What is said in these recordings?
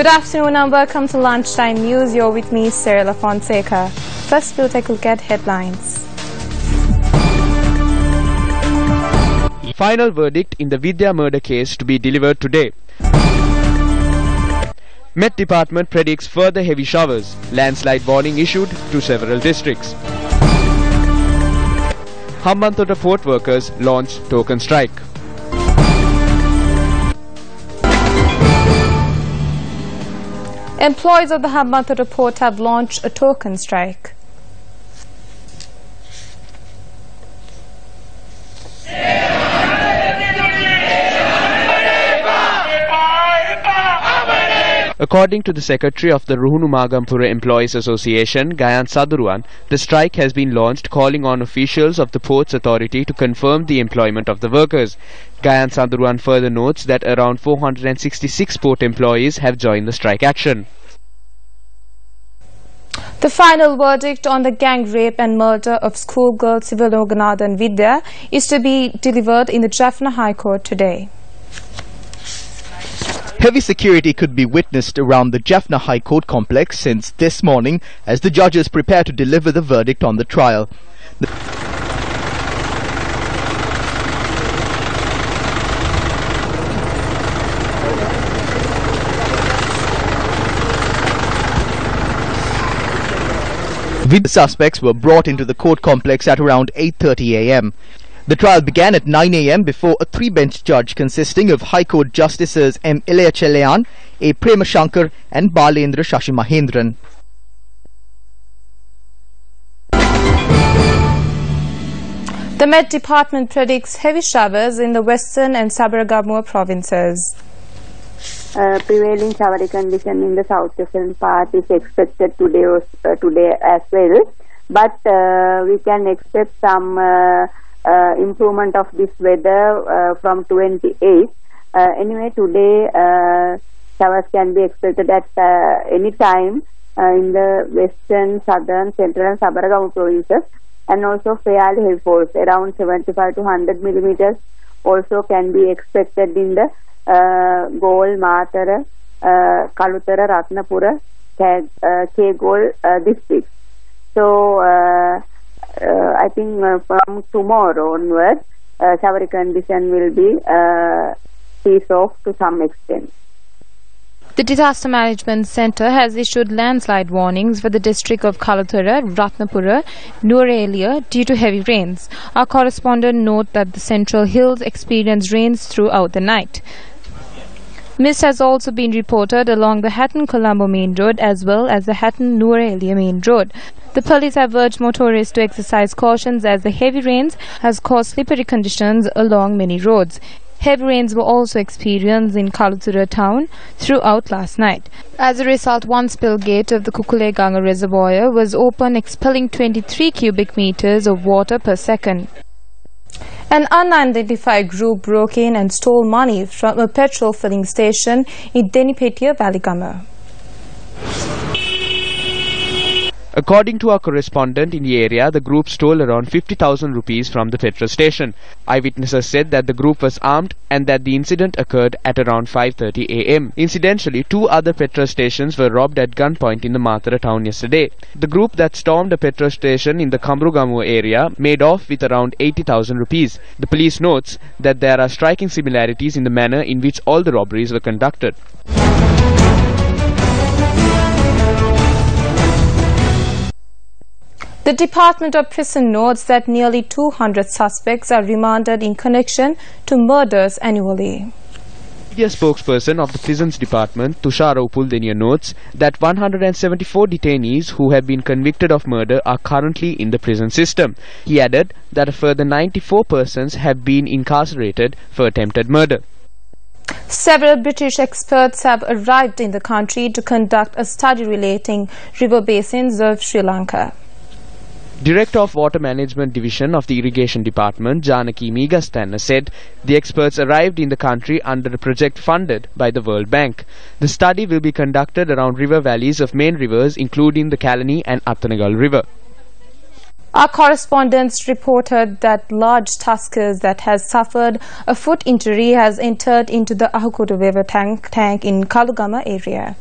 Good afternoon and welcome to Lunchtime News. You're with me, Sarah Fonseca. First, we'll take a look at headlines. Final verdict in the Vidya murder case to be delivered today. Met Department predicts further heavy showers. Landslide warning issued to several districts. Hambantota port workers launch token strike. Employees of the Hambantota port have launched a token strike. According to the Secretary of the Ruhunu-Magampura Employees Association, Gayan Saduruan, the strike has been launched calling on officials of the Ports Authority to confirm the employment of the workers. Gayan Saduruan further notes that around 466 port employees have joined the strike action. The final verdict on the gang rape and murder of schoolgirl Sivaloganadan Vidya is to be delivered in the Jaffna High Court today. Heavy security could be witnessed around the Jaffna High Court complex since this morning as the judges prepare to deliver the verdict on the trial. The suspects were brought into the court complex at around 8:30 a.m. The trial began at 9 a.m. before a three-bench judge consisting of High Court Justices M. Ilayachalayan, A. Premashankar and Balendra Shashi Mahendran. The Met Department predicts heavy showers in the western and Sabaragamuwa provinces. Prevailing showery condition in the southwestern part is expected today as well, but we can expect some improvement of this weather from 28. Anyway, today showers can be expected at any time in the western, southern, central and Sabaragamuwa provinces, and also fairly heavy falls around 75 to 100 millimeters also can be expected in the Gol, Matara, Kalutara, Ratnapura, Kegol districts. So I think from tomorrow onwards, showery condition will be cease off to some extent. The Disaster Management Centre has issued landslide warnings for the district of Kalathura, Ratnapura, Nuwara due to heavy rains. Our correspondent notes that the Central Hills experienced rains throughout the night. Mist has also been reported along the Hatton-Colombo Main Road as well as the Hatton-Nuwara Main Road. The police have urged motorists to exercise cautions as the heavy rains has caused slippery conditions along many roads. Heavy rains were also experienced in Kalathura town throughout last night. As a result, one spill gate of the Kukuleganga reservoir was open, expelling 23 cubic meters of water per second. An unidentified group broke in and stole money from a petrol filling station in Denipetia, Valigama. According to our correspondent in the area, the group stole around 50,000 rupees from the petrol station. Eyewitnesses said that the group was armed and that the incident occurred at around 5:30 a.m. Incidentally, two other petrol stations were robbed at gunpoint in the Matara town yesterday. The group that stormed a petrol station in the Kamrugamu area made off with around 80,000 rupees. The police notes that there are striking similarities in the manner in which all the robberies were conducted. The Department of Prison notes that nearly 200 suspects are remanded in connection to murders annually. Media spokesperson of the Prisons Department, Tushara Upuldeniya, notes that 174 detainees who have been convicted of murder are currently in the prison system. He added that a further 94 persons have been incarcerated for attempted murder. Several British experts have arrived in the country to conduct a study relating river basins of Sri Lanka. Director of Water Management Division of the Irrigation Department, Janaki Meegastanna, said the experts arrived in the country under a project funded by the World Bank. The study will be conducted around river valleys of main rivers including the Kalani and Attanagal River. Our correspondents reported that large tusker that has suffered a foot injury has entered into the Ahukoto River tank in Kalugama area.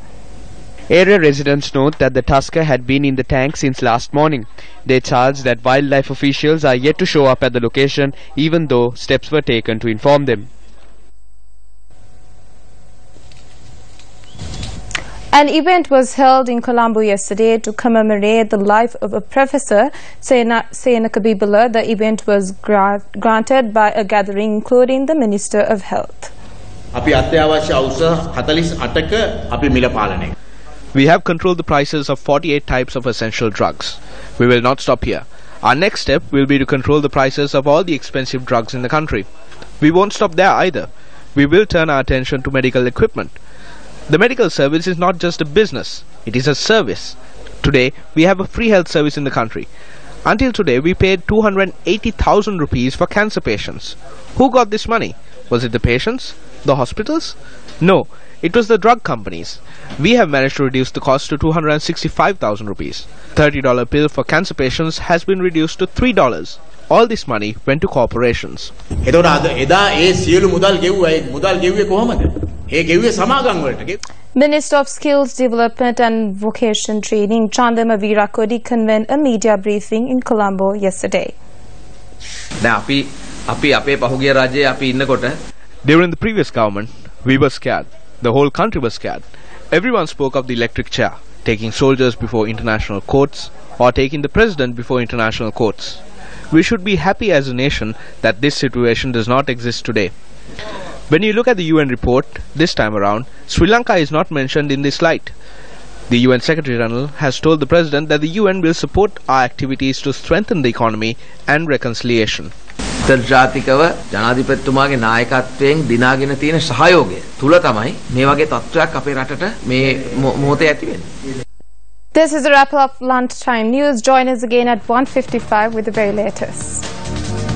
Area residents note that the tusker had been in the tank since last morning. They charge that wildlife officials are yet to show up at the location, even though steps were taken to inform them. An event was held in Colombo yesterday to commemorate the life of a professor, Sena Kabibula. The event was granted by a gathering including the Minister of Health. We have controlled the prices of 48 types of essential drugs. We will not stop here. Our next step will be to control the prices of all the expensive drugs in the country. We won't stop there either. We will turn our attention to medical equipment. The medical service is not just a business, it is a service. Today, we have a free health service in the country. Until today, we paid 280,000 rupees for cancer patients. Who got this money? Was it the patients? The hospitals? No, it was the drug companies. We have managed to reduce the cost to 265,000 rupees. $30 bill for cancer patients has been reduced to $3. All this money went to corporations. Minister of Skills Development and Vocation Training, Chandama Virakodi, convened a media briefing in Colombo yesterday. During the previous government, we were scared. The whole country was scared. Everyone spoke of the electric chair, taking soldiers before international courts, or taking the president before international courts. We should be happy as a nation that this situation does not exist today. When you look at the UN report, this time around, Sri Lanka is not mentioned in this light. The UN Secretary General has told the President that the UN will support our activities to strengthen the economy and reconciliation. අන්තර්ජාතිකව ජනාධිපතිතුමාගේ නායකත්වයෙන් දිනාගෙන තියෙන සහයෝගය තුල තමයි මේ වගේ තත්ත්වයක් අපේ රටට මේ මොහොතේ ඇති වෙන්නේ. This is a wrap up lunchtime news. Join us again at 1:55 with the very latest.